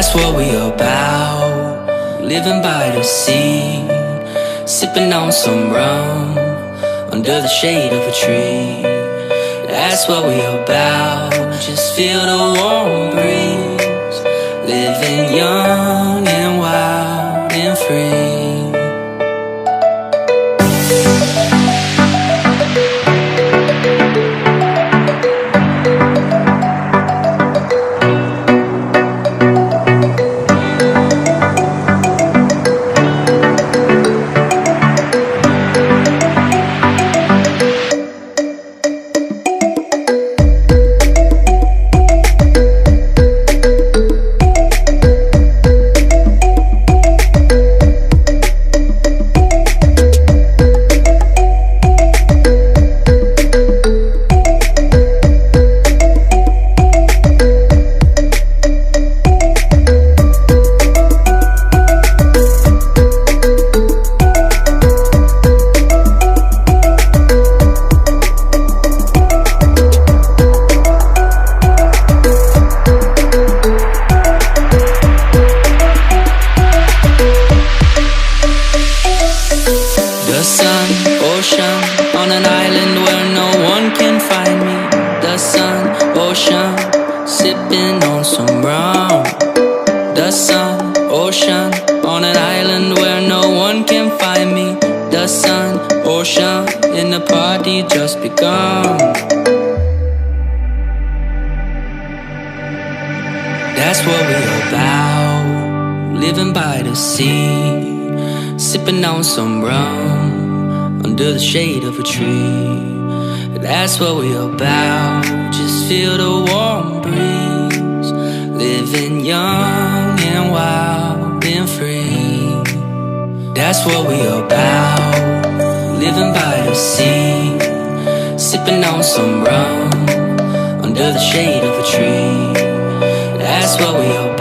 That's what we about. Living by the sea, sipping on some rum under the shade of a tree. That's what we about. Just feel the warm breeze, living young and wild and free. On an island where no one can find me. The sun, ocean, sipping on some rum. The sun, ocean, on an island where no one can find me. The sun, ocean, and the party just begun. That's what we're about. Living by the sea, sipping on some rum under the shade of a tree. That's what we're about. Just feel the warm breeze, living young and wild and free. That's what we're about. Living by the sea, sipping on some rum under the shade of a tree. That's what we're about.